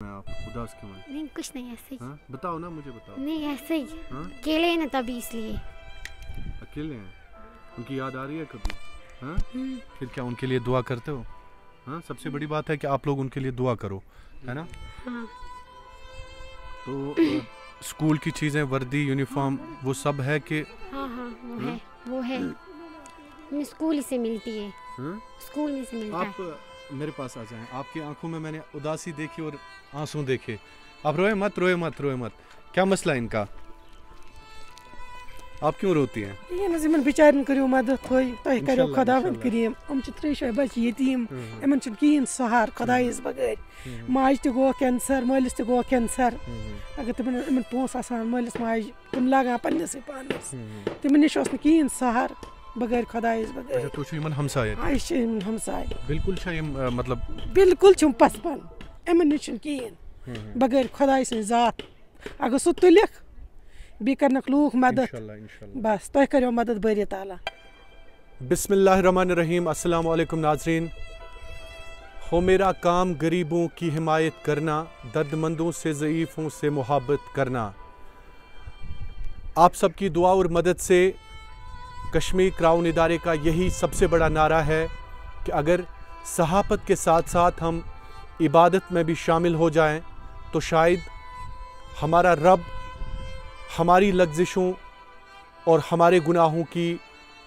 आप उदास क्यों हैं? नहीं कुछ नहीं, ऐसे ही। हाँ? बताओ ना, मुझे बताओ। नहीं ऐसे ही। हाँ? अकेले हैं ना तभी, इसलिए। अकेले हैं? उनकी याद आ रही है कभी? हाँ? फिर क्या उनके लिए दुआ करते हो? हाँ, सबसे बड़ी बात है कि आप लोग उनके लिए दुआ करो, है ना? हाँ। तो स्कूल की चीज़ें, वर्दी, यूनिफॉर्म, वो सब है कि? हाँ हाँ वो है हमें स्कूल ही से मिलती है। हाँ? स्कूल में से मिलता है। आप मेरे पास आ जाएं। आपकी आंखों में मैंने उदासी देखी और आंसू देखे। आप रोए मत, रोए मत, रोए मत। क्या मसला है इनका? आप क्यों रोती हैं? ये नज़िमन बिचारन करियो मदद होई तो करियो खुदावंद इंशाल्लाह। करीम हम छ त्रेशोय बच्चे यतीम यमन छ कीन सहार खुदायस बगैर माज ते गो कैंसर मालिस ते गो कैंसर अगर तमन यमन पोस आसान मालिस माज तुम लागा पन्नस पानस तमन निश ओस न कीन सहार बगैर खुदायस बगैर। अच्छा, तो छ यमन हमसाय? आइश हमसाय बिल्कुल छ यम मतलब बिल्कुल छुम पसपन यमन निश कीन बगैर खुदायस जात अगर सु तुलिक बी करनक लूख मदद इंशाल्लाह। बस तो करियो मदद बरी ताला। बिस्मिल्लाहिर्रहमानिर्रहीम। अस्सलाम वालेकुम नाज़रीन। हो मेरा काम गरीबों की हिमायत करना, दर्दमंदों से ज़ईफ़ों से मुहब्बत करना। आप सबकी दुआ और मदद से कश्मीर क्राउन इदारे का यही सबसे बड़ा नारा है कि अगर सहाफ़त के साथ साथ हम इबादत में भी शामिल हो जाएं तो शायद हमारा रब हमारी लग्ज़िशों और हमारे गुनाहों की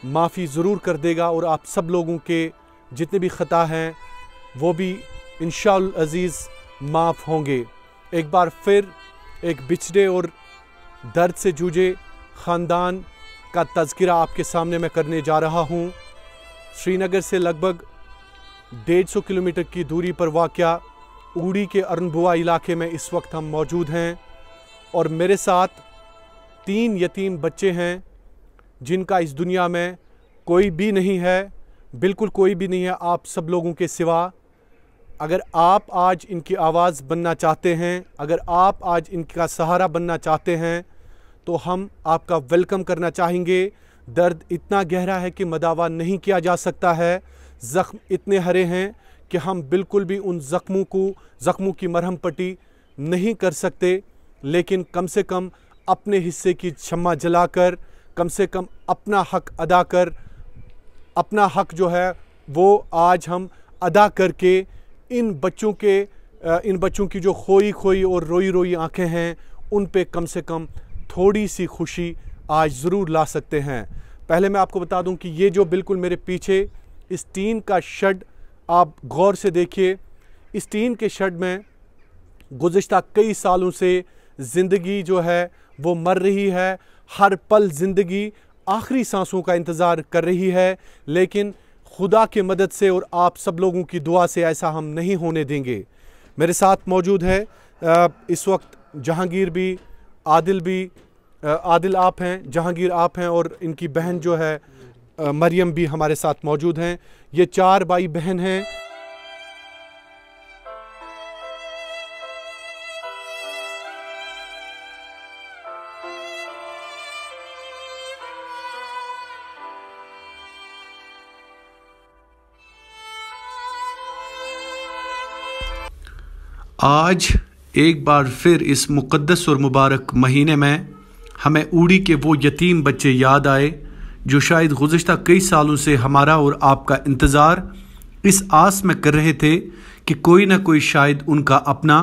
माफ़ी ज़रूर कर देगा और आप सब लोगों के जितने भी ख़ता हैं वो भी इंशाअल्लाह अज़ीज़ माफ़ होंगे। एक बार फिर एक बिछड़े और दर्द से जूझे ख़ानदान का तज़किरा आपके सामने मैं करने जा रहा हूँ। श्रीनगर से लगभग 150 किलोमीटर की दूरी पर वाक़या उड़ी के अरनबुआ इलाके में इस वक्त हम मौजूद हैं और मेरे साथ 3 यतीम बच्चे हैं जिनका इस दुनिया में कोई भी नहीं है, बिल्कुल कोई भी नहीं है आप सब लोगों के सिवा। अगर आप आज इनकी आवाज़ बनना चाहते हैं, अगर आप आज इनका सहारा बनना चाहते हैं तो हम आपका वेलकम करना चाहेंगे। दर्द इतना गहरा है कि मदावा नहीं किया जा सकता है। ज़ख्म इतने हरे हैं कि हम बिल्कुल भी उन ज़ख्मों की मरहम पट्टी नहीं कर सकते, लेकिन कम से कम अपने हिस्से की शम्मा जलाकर, कम से कम अपना हक अदा कर, अपना हक जो है वो आज हम अदा करके इन बच्चों की जो खोई और रोई रोई आंखें हैं उन पे कम से कम थोड़ी सी खुशी आज ज़रूर ला सकते हैं। पहले मैं आपको बता दूं कि ये जो बिल्कुल मेरे पीछे इस टीन का शेड आप गौर से देखिए। इस टीन के शेड में गुज़िश्ता कई सालों से ज़िंदगी जो है वो मर रही है। हर पल ज़िंदगी आखिरी सांसों का इंतज़ार कर रही है, लेकिन खुदा की मदद से और आप सब लोगों की दुआ से ऐसा हम नहीं होने देंगे। मेरे साथ मौजूद है इस वक्त जहांगीर भी, आदिल आप हैं, जहांगीर आप हैं और इनकी बहन जो है मरियम भी हमारे साथ मौजूद हैं। ये 4 भाई बहन हैं। आज एक बार फिर इस मुक़द्दस और मुबारक महीने में हमें उड़ी के वो यतीम बच्चे याद आए जो शायद गुज़िश्ता कई सालों से हमारा और आपका इंतज़ार इस आस में कर रहे थे कि कोई ना कोई शायद उनका अपना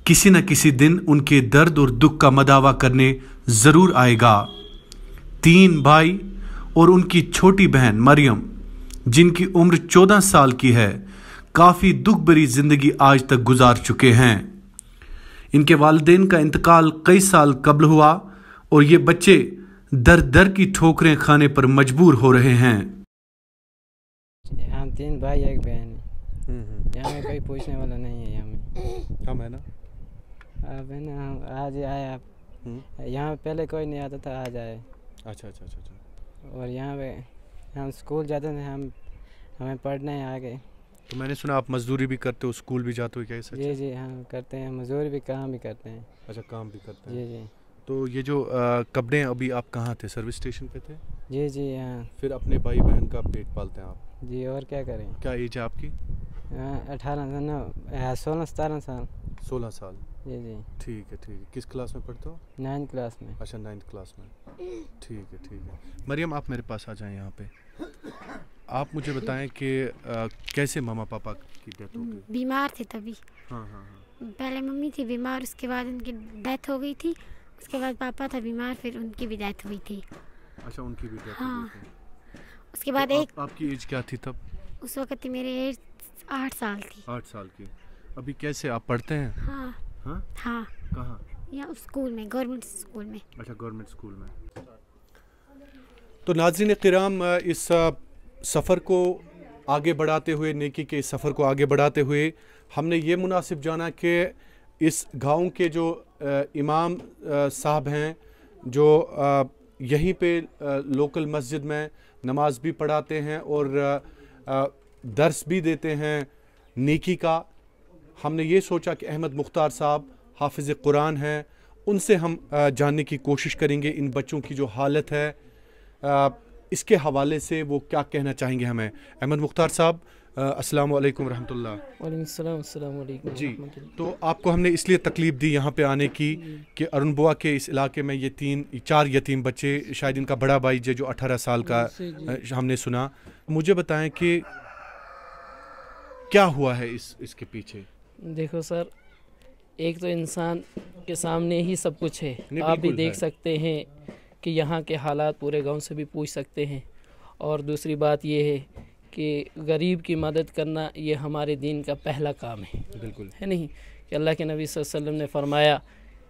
किसी न किसी दिन उनके दर्द और दुख का मदावा करने ज़रूर आएगा। 3 भाई और उनकी छोटी बहन मरियम जिनकी उम्र 14 साल की है, काफ़ी दुख भरी ज़िंदगी आज तक गुजार चुके हैं। इनके वालिदैन का इंतकाल कई साल कबल हुआ और ये बच्चे दर दर की ठोकरें खाने पर मजबूर हो रहे हैं। हम 3 भाई एक बहन है। यहाँ में कोई पूछने वाला नहीं है। यहाँ में हम है ना, अब है ना, हम आज आए आप। यहाँ पहले कोई नहीं आता था, आज आए। अच्छा। और यहाँ पे हम स्कूल जाते थे, हमें पढ़ने आ गए। तो मैंने सुना आप मजदूरी भी करते हो, स्कूल भी जाते हो, क्या सच है? जी हाँ करते हैं, मजदूरी भी, काम भी करते हैं। अच्छा, काम भी करते हैं। जी। तो ये जो कपड़े अभी आप कहाँ थे? सर्विस स्टेशन पे थे? जी हाँ। फिर अपने भाई बहन का पेट पालते हैं आप? जी, और क्या करें। क्या एज है आपकी? 18 16 17 साल। 16 साल। जी जी। ठीक है ठीक है। किस क्लास में पढ़ते हो? 9th क्लास में। अच्छा 9th क्लास में। ठीक है ठीक है। मरियम आप मेरे पास आ जाएं यहाँ पे। आप मुझे बताएं कि कैसे मामा पापा की डेथ हो गई? बीमार थे तभी। हाँ हाँ हाँ। पहले मम्मी थी बीमार, उसके बाद उनकी डेथ हो गई थी। उसके बाद पापा था बीमार, फिर उनकी भी डेथ हुई थी। अच्छा उनकी भी डेथ हाँ। हो गई थी। उसके बाद तो एक आपकी एज क्या थी तब? उस वक्त मेरे एज 8 साल थी। 8 साल की। अभी कैसे आप पढ़ते हैं? हाँ हाँ हाँ, कहाँ? या उस स्कूल में, गवर्नमेंट स्कूल में। अच्छा गवर्नमेंट स्कूल में। तो नाज़रीन किराम, इस सफ़र को आगे बढ़ाते हुए, नेकी के इस सफ़र को आगे बढ़ाते हुए हमने ये मुनासिब जाना कि इस गांव के जो इमाम साहब हैं, जो यहीं पे लोकल मस्जिद में नमाज भी पढ़ाते हैं और दर्स भी देते हैं नेकी का, हमने ये सोचा कि अहमद मुख्तार साहब हाफिज़ कुरान हैं, उनसे हम जानने की कोशिश करेंगे इन बच्चों की जो हालत है, इसके हवाले से वो क्या कहना चाहेंगे हमें। अहमद मुख्तार साहब अस्सलाम वालेकुम रहमतुल्लाह। वालेकुम सलाम। अस्सलाम वालेकुम जी। तो आपको हमने इसलिए तकलीफ़ दी यहाँ पे आने की कि अरुण बुआ के इस इलाके में ये 4 यतीम बच्चे, शायद इनका बड़ा भाई जो 18 साल का हमने सुना। मुझे बताएं कि क्या हुआ है इसके पीछे? देखो सर, एक तो इंसान के सामने ही सब कुछ है, आप भी देख सकते हैं कि यहाँ के हालात पूरे गांव से भी पूछ सकते हैं। और दूसरी बात ये है कि गरीब की मदद करना ये हमारे दीन का पहला काम है। बिल्कुल है नहीं कि अल्लाह के नबी सल्लल्लाहु अलैहि वसल्लम ने फरमाया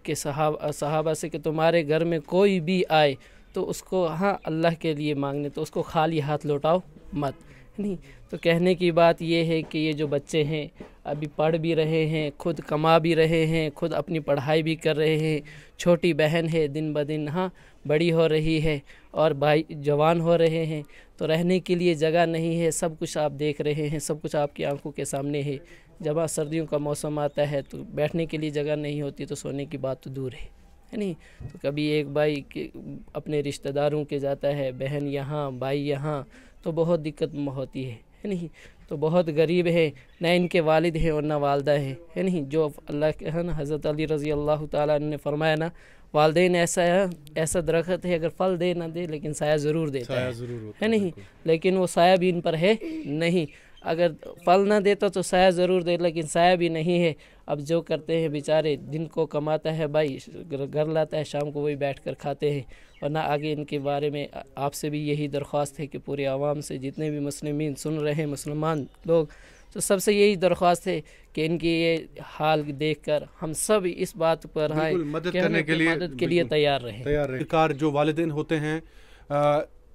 कि सहाबा से कि तुम्हारे घर में कोई भी आए तो उसको हाँ अल्लाह के लिए मांगने, तो उसको खाली हाथ लौटाओ मत। नहीं तो कहने की बात ये है कि ये जो बच्चे हैं अभी पढ़ भी रहे हैं, खुद कमा भी रहे हैं, खुद अपनी पढ़ाई भी कर रहे हैं। छोटी बहन है दिन ब दिन हाँ बड़ी हो रही है और भाई जवान हो रहे हैं, तो रहने के लिए जगह नहीं है। सब कुछ आप देख रहे हैं, सब कुछ आपकी आंखों के सामने है। जब सर्दियों का मौसम आता है तो बैठने के लिए जगह नहीं होती, तो सोने की बात तो दूर है नहीं। तो कभी एक भाई के अपने रिश्तेदारों के जाता है, बहन यहाँ भाई यहाँ, तो बहुत दिक्कत होती है नहीं। तो बहुत गरीब है, न इनके वालिद हैं और न वालदा है नहीं। जो अल्लाह के है ना, हज़रत अली रज़ी अल्लाह ताला ने फरमाया ना, वालदेन ऐसा दरख्त है, अगर फल दे ना दे लेकिन साया ज़रूर देता है नहीं। लेकिन वो साया भी इन पर है नहीं। अगर फल ना देता तो साया ज़रूर दे, लेकिन साया भी नहीं है। अब जो करते हैं बेचारे, दिन को कमाता है भाई, घर लाता है, शाम को वही बैठ कर खाते हैं। और ना आगे इनके बारे में आपसे भी यही दरख्वास्त है कि पूरे आवाम से, जितने भी मुस्लिमीन सुन रहे हैं, मुसलमान लोग, तो सबसे यही दरख्वास्त है कि इनकी ये हाल देखकर हम सब इस बात पर मदद करने के लिए तैयार रहें। सरकार जो वालिदैन होते हैं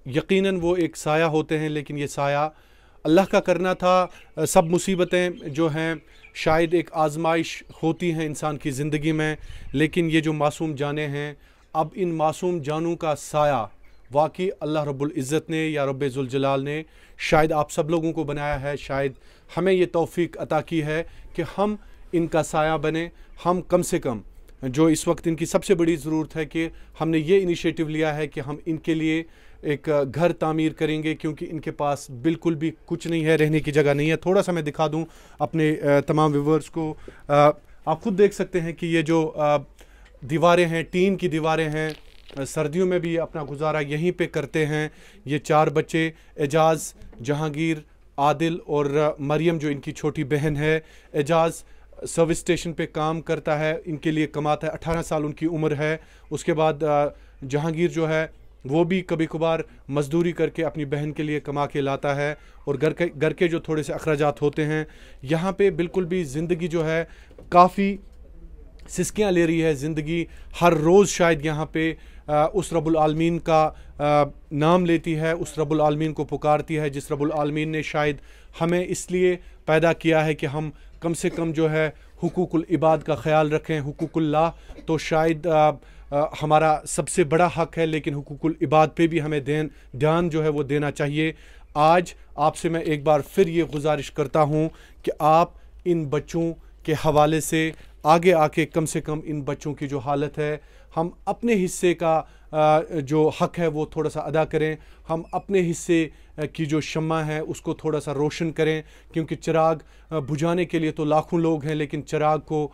यकीनन वो एक साया होते हैं, लेकिन ये साया अल्लाह का करना था। सब मुसीबतें जो हैं शायद एक आजमाइश होती हैं इंसान की ज़िंदगी में, लेकिन ये जो मासूम जाने हैं, अब इन मासूम जानों का साया वाकई अल्लाह रब्बुल इज़्ज़त ने या रब्बे ज़ुल जलाल ने शायद आप सब लोगों को बनाया है। शायद हमें ये तौफीक अता की है कि हम इनका साया बने। हम कम से कम जो इस वक्त इनकी सबसे बड़ी ज़रूरत है कि हमने ये इनिशिएटिव लिया है कि हम इनके लिए एक घर तामीर करेंगे, क्योंकि इनके पास बिल्कुल भी कुछ नहीं है, रहने की जगह नहीं है। थोड़ा सा मैं दिखा दूं अपने तमाम व्यूवर्स को। आप खुद देख सकते हैं कि ये जो दीवारें हैं, टीन की दीवारें हैं। सर्दियों में भी अपना गुजारा यहीं पे करते हैं। ये 4 बच्चे, एजाज़, जहांगीर, आदिल और मरियम जो इनकी छोटी बहन है। एजाज़ सर्विस स्टेशन पे काम करता है, इनके लिए कमाता है, 18 साल उनकी उम्र है। उसके बाद जहांगीर जो है वो भी कभी कभार मजदूरी करके अपनी बहन के लिए कमा के लाता है। और घर के जो थोड़े से अखराजात होते हैं, यहाँ पे बिल्कुल भी ज़िंदगी जो है काफ़ी सिसकियाँ ले रही है ज़िंदगी। हर रोज़ शायद यहाँ पे उस रब्बुल आलमीन का नाम लेती है, उस रब्बुल आलमीन को पुकारती है, जिस रब्बुल आलमीन ने शायद हमें इसलिए पैदा किया है कि हम कम से कम जो है हुकूकुल इबाद का ख्याल रखें। हुकूकुल्लाह तो शायद हमारा सबसे बड़ा हक है, लेकिन हुकूकुल इबाद पे भी हमें ध्यान जो है वो देना चाहिए। आज आपसे मैं एक बार फिर ये गुजारिश करता हूँ कि आप इन बच्चों के हवाले से आगे आके कम से कम इन बच्चों की जो हालत है, हम अपने हिस्से का जो हक है वो थोड़ा सा अदा करें, हम अपने हिस्से की जो शम्मा है उसको थोड़ा सा रोशन करें, क्योंकि चिराग बुझाने के लिए तो लाखों लोग हैं, लेकिन चिराग को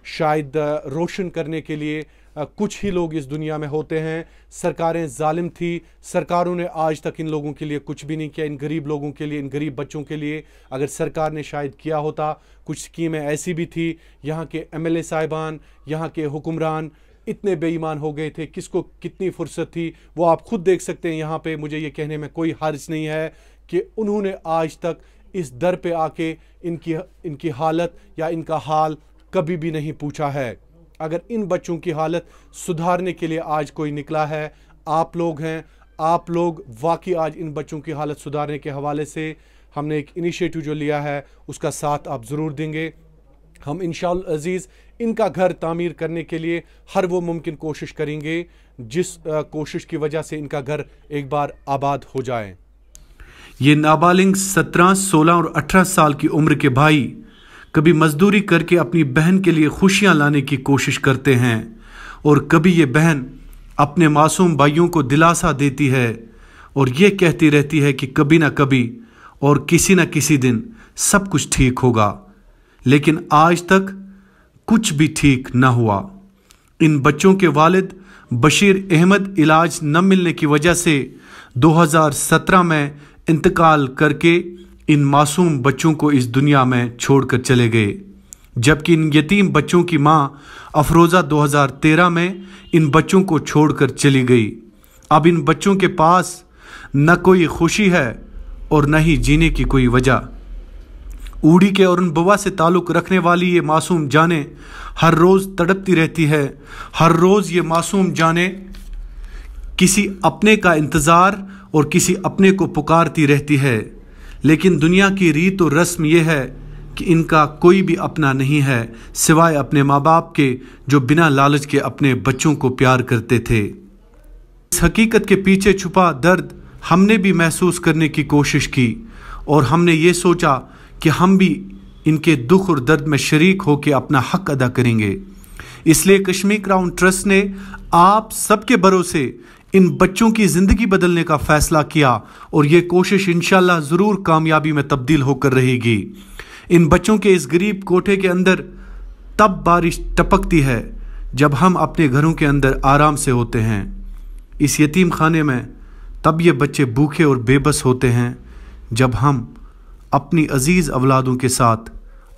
शायद रोशन करने के लिए कुछ ही लोग इस दुनिया में होते हैं। सरकारें जालिम थी, सरकारों ने आज तक इन लोगों के लिए कुछ भी नहीं किया, इन गरीब लोगों के लिए, इन गरीब बच्चों के लिए। अगर सरकार ने शायद किया होता, कुछ स्कीमें ऐसी भी थी, यहाँ के MLA साहिबान, यहाँ के हुक्मरान इतने बेईमान हो गए थे, किसको कितनी फुर्सत थी वो आप खुद देख सकते हैं। यहाँ पे मुझे ये कहने में कोई हर्ज नहीं है कि उन्होंने आज तक इस दर पे आके इनकी हालत या इनका हाल कभी भी नहीं पूछा है। अगर इन बच्चों की हालत सुधारने के लिए आज कोई निकला है, आप लोग हैं। आप लोग वाकई आज इन बच्चों की हालत सुधारने के हवाले से हमने एक इनिशिएटिव जो लिया है उसका साथ आप ज़रूर देंगे। हम इंशाअल्लाह अज़ीज़ इनका घर तामीर करने के लिए हर वो मुमकिन कोशिश करेंगे जिस कोशिश की वजह से इनका घर एक बार आबाद हो जाए। ये नाबालिग 17, 16 और 18 साल की उम्र के भाई कभी मजदूरी करके अपनी बहन के लिए खुशियां लाने की कोशिश करते हैं, और कभी ये बहन अपने मासूम भाइयों को दिलासा देती है और ये कहती रहती है कि कभी ना कभी और किसी न किसी दिन सब कुछ ठीक होगा, लेकिन आज तक कुछ भी ठीक न हुआ। इन बच्चों के वालिद बशीर अहमद इलाज न मिलने की वजह से 2017 में इंतकाल करके इन मासूम बच्चों को इस दुनिया में छोड़कर चले गए, जबकि इन यतीम बच्चों की मां अफरोज़ा 2013 में इन बच्चों को छोड़कर चली गई। अब इन बच्चों के पास न कोई खुशी है और न ही जीने की कोई वजह। ऊड़ी के और उन बुआ से ताल्लुक़ रखने वाली ये मासूम जाने हर रोज़ तड़पती रहती है। हर रोज़ ये मासूम जाने किसी अपने का इंतज़ार और किसी अपने को पुकारती रहती है, लेकिन दुनिया की रीत और रस्म यह है कि इनका कोई भी अपना नहीं है सिवाय अपने माँ बाप के, जो बिना लालच के अपने बच्चों को प्यार करते थे। इस हकीकत के पीछे छुपा दर्द हमने भी महसूस करने की कोशिश की और हमने ये सोचा कि हम भी इनके दुख और दर्द में शरीक होकर अपना हक अदा करेंगे। इसलिए कश्मीर क्राउन ट्रस्ट ने आप सबके भरोसे इन बच्चों की ज़िंदगी बदलने का फ़ैसला किया और ये कोशिश इंशाल्लाह ज़रूर कामयाबी में तब्दील होकर रहेगी। इन बच्चों के इस गरीब कोठे के अंदर तब बारिश टपकती है जब हम अपने घरों के अंदर आराम से होते हैं। इस यतीम खाने में तब ये बच्चे भूखे और बेबस होते हैं जब हम अपनी अजीज़ औलादों के साथ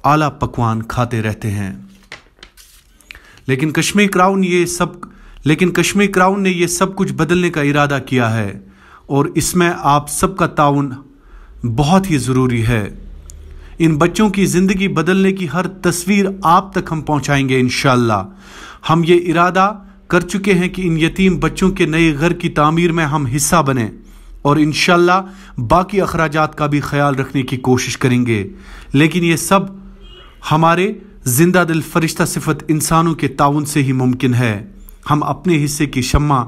आला पकवान खाते रहते हैं। लेकिन कश्मीर क्राउन ने ये सब कुछ बदलने का इरादा किया है और इसमें आप सबका ताउन बहुत ही ज़रूरी है। इन बच्चों की ज़िंदगी बदलने की हर तस्वीर आप तक हम पहुंचाएंगे इंशाअल्लाह। हम ये इरादा कर चुके हैं कि इन यतीम बच्चों के नए घर की तामीर में हम हिस्सा बने और इंशाअल्लाह बाकी अखराजात का भी ख्याल रखने की कोशिश करेंगे। लेकिन ये सब हमारे जिंदा दिल फरिश्ता सिफत इंसानों के ताउन से ही मुमकिन है। हम अपने हिस्से की शम्मा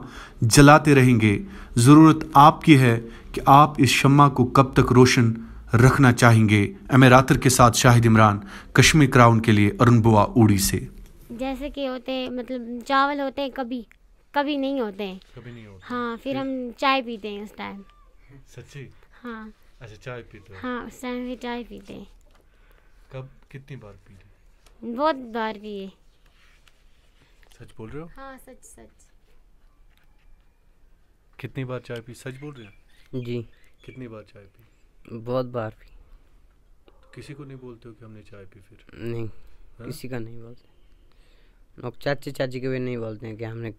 जलाते रहेंगे। ज़रूरत आपकी है कि आप इस शम्मा को कब तक रोशन रखना चाहेंगे। अमेरातर के साथ शाहिद इमरान, कश्मीर क्राउन के लिए अरुण बुआ ऊड़ी से। जैसे कि होते हैं, मतलब चावल होते हैं, कभी कभी नहीं होते हैं। कभी नहीं होता। हाँ, फिर हम चाय पीते हैं उस टाइम। सच्ची? हाँ। अच्छा, चाय पीते हो? हाँ, उस टाइम भी चाय पीते हैं। कब, कितनी बार पी ली? बहुत बार पिए। सच बोल रहे हो? हाँ, सच सच। कितनी बार चाय पी? सच बोल रहे हो? जी, कितनी बार चाय पी? बहुत बार भी। किसी को नहीं बोलते हो कि हमने चाय पी? फिर नहीं, किसी का नहीं बोलते। और चाची चाची के भी नहीं बोलते हैं कि हमने,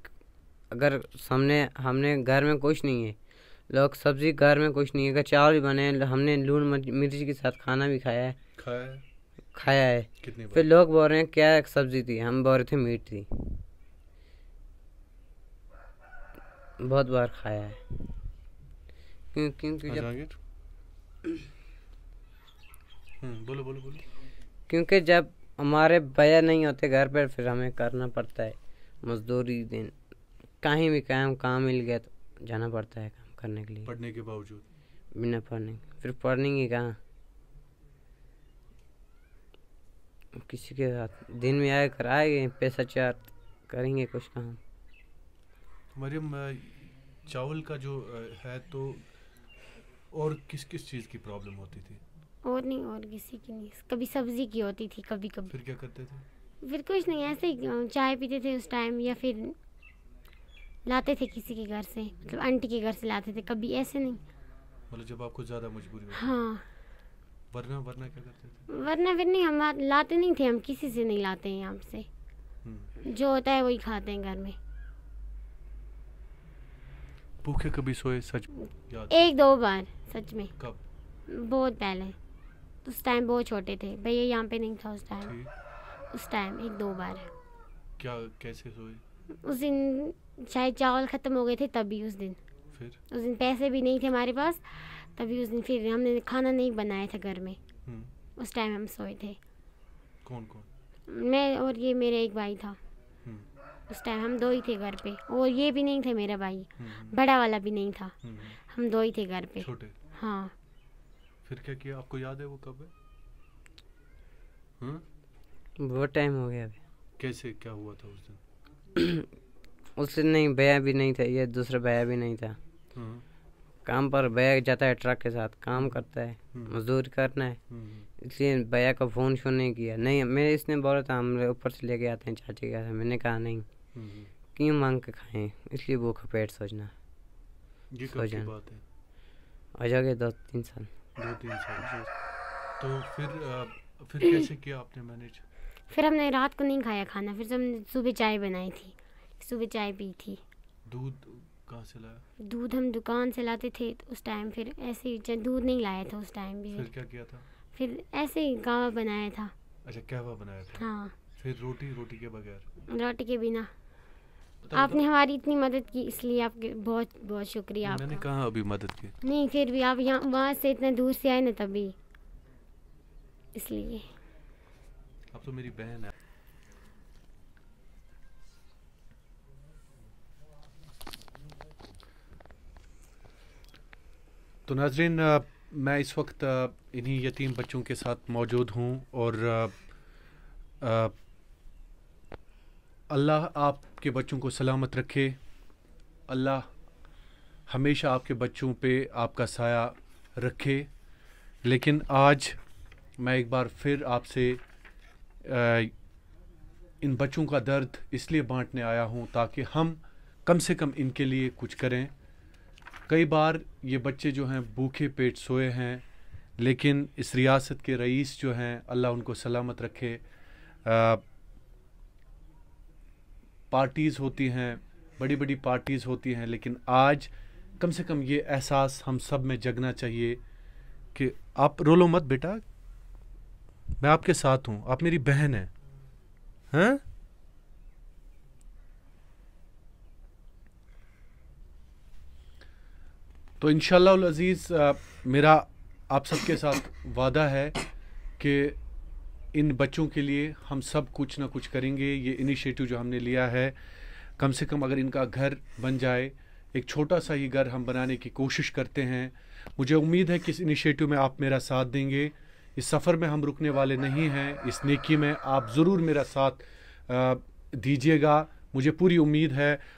अगर सामने हमने घर में कुछ नहीं है, लोग सब्जी घर में कुछ नहीं है, अगर चावल भी बने, हमने लून मिर्ची के साथ खाना भी खाया है। खाया है। कितनी बार? फिर लोग बोल रहे हैं क्या सब्जी थी, हम बोल रहे थे मीट थी। बहुत बार खाया है क्योंकि जब बोलो बोलो बोलो। क्योंकि जब हमारे भैया नहीं होते घर पर, फिर हमें करना पड़ता है मजदूरी दिन, कहीं भी काम मिल गया तो जाना पड़ता है काम करने के लिए। पढ़ने के बावजूद? बिना पढ़ने, फिर पढ़ेंगे कहाँ। किसी के साथ दिन में आए कर आएंगे, पैसा चार करेंगे कुछ काम। मरियम, चावल का जो है तो और किस किस चीज़ की प्रॉब्लम होती थी? और नहीं, और किसी की नहीं, कभी सब्जी की होती थी, कभी कभी। फिर क्या करते थे? फिर कुछ नहीं, ऐसे ही चाय पीते थे उस टाइम, या फिर लाते थे किसी के घर से, मतलब आंटी के घर से लाते थे, कभी ऐसे नहीं। मतलब जब आपको ज़्यादा मजबूरी होती? हाँ। वरना वरना क्या करते थे? वरना फिर नहीं, हम लाते नहीं थे, हम किसी से नहीं लाते हैं यहाँ से, जो होता है वही खाते हैं घर में। भूखे कभी सोए? सच याद? 1-2 बार सच में। कब? बहुत पहले, उस टाइम बहुत छोटे थे, भैया यहाँ पे नहीं था उस टाइम। ठीक। उस टाइम 1-2 बार। क्या कैसे सोए? उस दिन शायद चावल ख़त्म हो गए थे तभी, उस दिन। फिर? उस दिन पैसे भी नहीं थे हमारे पास, तभी उस दिन फिर हमने खाना नहीं बनाया था घर में। उस टाइम हम सोए थे। कौन कौन? मैं और ये मेरे एक भाई था। उस टाइम हम 2 ही थे घर पे, और ये भी नहीं थे मेरा भाई, बड़ा वाला भी नहीं था, हम 2 ही थे घर पे। छोटे? हाँ। फिर क्या किया? आपको याद है वो कब है? बहुत टाइम हो गया अभी। कैसे क्या हुआ था उस दिन? उस दिन नहीं, भैया भी नहीं था, ये दूसरा भैया भी नहीं था। काम पर भैया जाता है, ट्रक के साथ काम करता है, मजदूरी करना है, इसलिए भैया का फ़ोन शोन नहीं किया। नहीं, मैं इसने बोला था हम ऊपर से लेके आते हैं चाची के यहाँ, मैंने कहा नहीं, क्यों मांग के खाएं, इसलिए भूखा पेट सोचना। ये कब की बात है? हो जाएगा 2-3 साल। 2-3 साल। तो फिर कैसे किया आपने मैनेज? फिर हमने रात को नहीं खाया खाना, फिर हमने सुबह चाय बनाई थी, सुबह चाय पी थी। दूध कहाँ से लाया? दूध हम दुकान से लाते थे तो उस टाइम, फिर ऐसे ही दूध नहीं लाया था उस टाइम भी। फिर क्या किया था? फिर ऐसे ही कहवा बनाया था। अच्छा, कहवा बनाया था। हाँ। फिर रोटी के बगैर? रोटी के बिना। आपने हमारी इतनी मदद की, इसलिए आपके बहुत बहुत शुक्रिया आपका। मैंने कहा अभी मदद की। नहीं, फिर भी आप यहाँ वहाँ से इतने दूर से आए ना, तभी इसलिए। अब तो मेरी बहन है। तो नाज़रीन, मैं इस वक्त इन्हीं यतीम बच्चों के साथ मौजूद हूँ, और अल्लाह आपके बच्चों को सलामत रखे। अल्लाह हमेशा आपके बच्चों पे आपका साया रखे। लेकिन आज मैं एक बार फिर आपसे इन बच्चों का दर्द इसलिए बांटने आया हूँ ताकि हम कम से कम इनके लिए कुछ करें। कई बार ये बच्चे जो हैं भूखे पेट सोए हैं, लेकिन इस रियासत के रईस जो हैं, अल्लाह उनको सलामत रखे। पार्टीज़ होती हैं, बड़ी बड़ी पार्टीज़ होती हैं, लेकिन आज कम से कम ये एहसास हम सब में जगना चाहिए कि आप रोलो मत बेटा, मैं आपके साथ हूँ, आप मेरी बहन हैं, हैं? तो इंशाअल्लाह अज़ीज़, मेरा आप सबके साथ वादा है कि इन बच्चों के लिए हम सब कुछ ना कुछ करेंगे। ये इनिशिएटिव जो हमने लिया है, कम से कम अगर इनका घर बन जाए, एक छोटा सा ही घर हम बनाने की कोशिश करते हैं। मुझे उम्मीद है कि इस इनिशिएटिव में आप मेरा साथ देंगे। इस सफ़र में हम रुकने वाले नहीं हैं, इस नेकी में आप ज़रूर मेरा साथ दीजिएगा। मुझे पूरी उम्मीद है